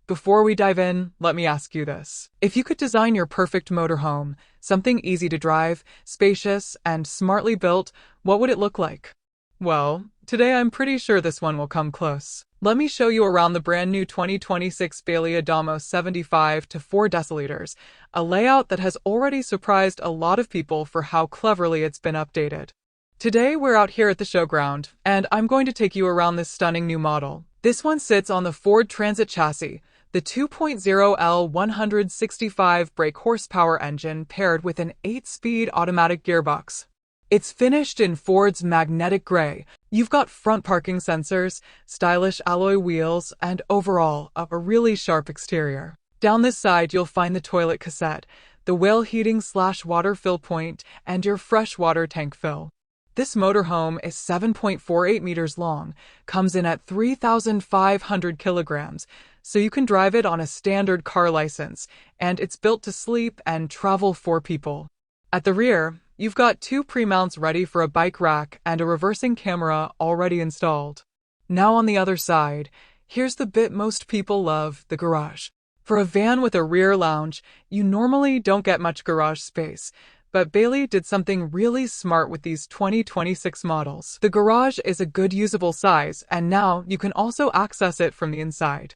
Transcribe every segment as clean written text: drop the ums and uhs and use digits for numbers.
Before we dive in, let me ask you this. If you could design your perfect motorhome, something easy to drive, spacious, and smartly built, what would it look like? Well, today I'm pretty sure this one will come close. Let me show you around the brand new 2026 Bailey Adamo 75-4DL, a layout that has already surprised a lot of people for how cleverly it's been updated. Today we're out here at the showground, and I'm going to take you around this stunning new model. This one sits on the Ford Transit chassis, the 2.0L 165 brake horsepower engine paired with an 8-speed automatic gearbox. It's finished in Ford's magnetic gray. You've got front parking sensors, stylish alloy wheels, and overall, a really sharp exterior. Down this side, you'll find the toilet cassette, the whale heating/water fill point, and your freshwater tank fill. This motorhome is 7.48 meters long, comes in at 3,500 kilograms, so you can drive it on a standard car license, and it's built to sleep and travel 4 people. At the rear, you've got 2 pre-mounts ready for a bike rack and a reversing camera already installed. Now on the other side, here's the bit most people love, the garage. For a van with a rear lounge, you normally don't get much garage space, but Bailey did something really smart with these 2026 models. The garage is a good usable size, and now you can also access it from the inside.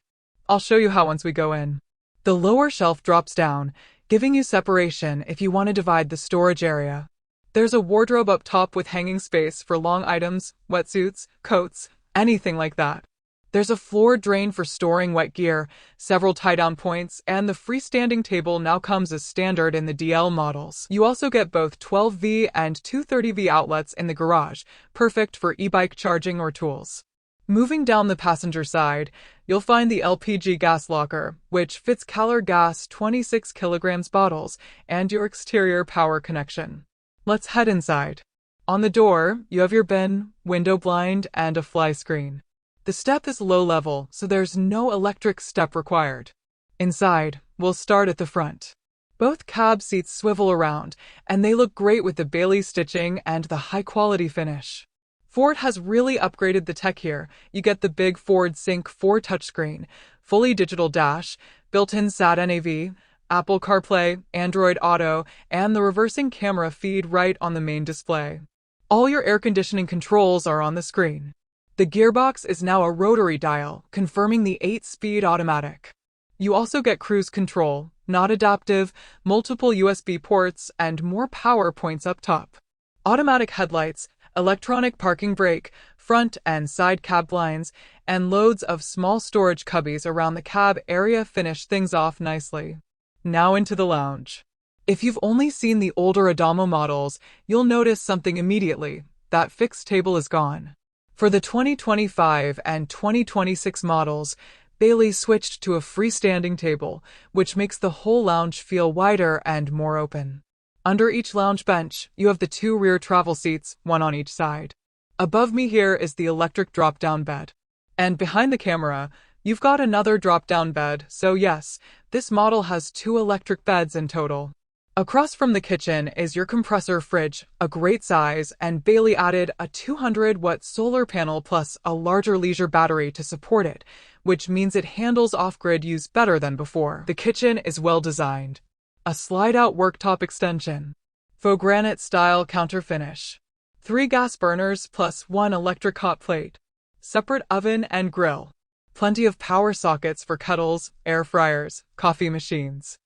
I'll show you how once we go in. The lower shelf drops down, giving you separation if you want to divide the storage area. There's a wardrobe up top with hanging space for long items, wetsuits, coats, anything like that. There's a floor drain for storing wet gear, several tie-down points, and the freestanding table now comes as standard in the DL models. You also get both 12V and 230V outlets in the garage, perfect for e-bike charging or tools. Moving down the passenger side, you'll find the LPG gas locker, which fits Caller Gas 26 kilograms bottles, and your exterior power connection. Let's head inside. On the door, you have your bin, window blind, and a fly screen. The step is low level, so there's no electric step required. Inside, we'll start at the front. Both cab seats swivel around, and they look great with the Bailey stitching and the high-quality finish. Ford has really upgraded the tech here. You get the big Ford Sync 4 touchscreen, fully digital dash, built-in Sat-NAV, Apple CarPlay, Android Auto, and the reversing camera feed right on the main display. All your air conditioning controls are on the screen. The gearbox is now a rotary dial, confirming the 8-speed automatic. You also get cruise control, not adaptive, multiple USB ports, and more power points up top. Automatic headlights, electronic parking brake, front and side cab blinds, and loads of small storage cubbies around the cab area finish things off nicely. Now into the lounge. If you've only seen the older Adamo models, you'll notice something immediately. That fixed table is gone. For the 2025 and 2026 models, Bailey switched to a freestanding table, which makes the whole lounge feel wider and more open. Under each lounge bench, you have the 2 rear travel seats, one on each side. Above me here is the electric drop-down bed. And behind the camera, you've got another drop-down bed, so yes, this model has 2 electric beds in total. Across from the kitchen is your compressor fridge, a great size, and Bailey added a 200-watt solar panel plus a larger leisure battery to support it, which means it handles off-grid use better than before. The kitchen is well designed. A slide-out worktop extension. Faux granite-style counter finish. 3 gas burners plus 1 electric hot plate. Separate oven and grill. Plenty of power sockets for kettles, air fryers, coffee machines.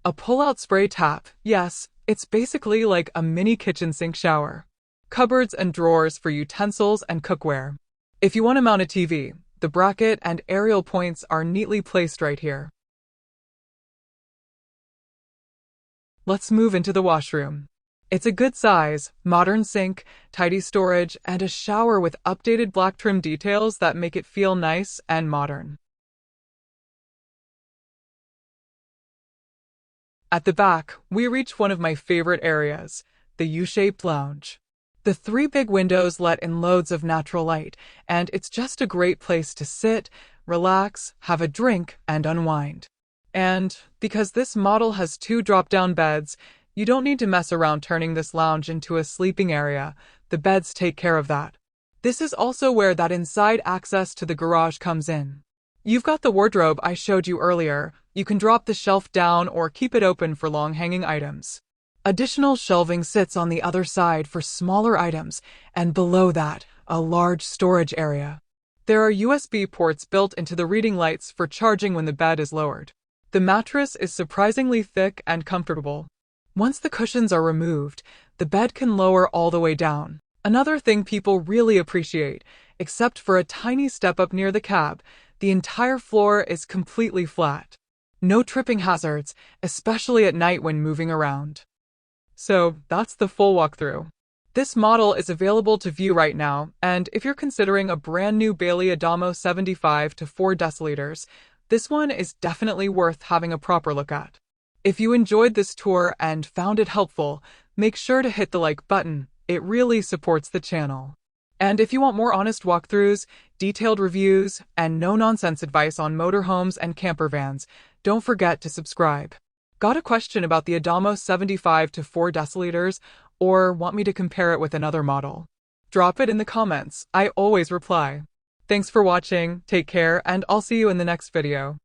A pull-out spray tap, yes, it's basically like a mini kitchen sink shower. Cupboards and drawers for utensils and cookware. If you want to mount a TV, the bracket and aerial points are neatly placed right here. Let's move into the washroom. It's a good size, modern sink, tidy storage, and a shower with updated black trim details that make it feel nice and modern. At the back, we reach one of my favorite areas, the U-shaped lounge. The 3 big windows let in loads of natural light, and it's just a great place to sit, relax, have a drink, and unwind. And because this model has 2 drop-down beds, you don't need to mess around turning this lounge into a sleeping area. The beds take care of that. This is also where that inside access to the garage comes in. You've got the wardrobe I showed you earlier. You can drop the shelf down or keep it open for long hanging items. Additional shelving sits on the other side for smaller items, and below that, a large storage area. There are USB ports built into the reading lights for charging when the bed is lowered. The mattress is surprisingly thick and comfortable. Once the cushions are removed, the bed can lower all the way down. Another thing people really appreciate, except for a tiny step up near the cab, the entire floor is completely flat. No tripping hazards, especially at night when moving around. So, that's the full walkthrough. This model is available to view right now, and if you're considering a brand new Bailey Adamo 75-4DL, this one is definitely worth having a proper look at. If you enjoyed this tour and found it helpful, make sure to hit the like button. It really supports the channel. And if you want more honest walkthroughs, detailed reviews, and no-nonsense advice on motorhomes and campervans, don't forget to subscribe. Got a question about the Adamo 75-4DL, or want me to compare it with another model? Drop it in the comments. I always reply. Thanks for watching, take care, and I'll see you in the next video.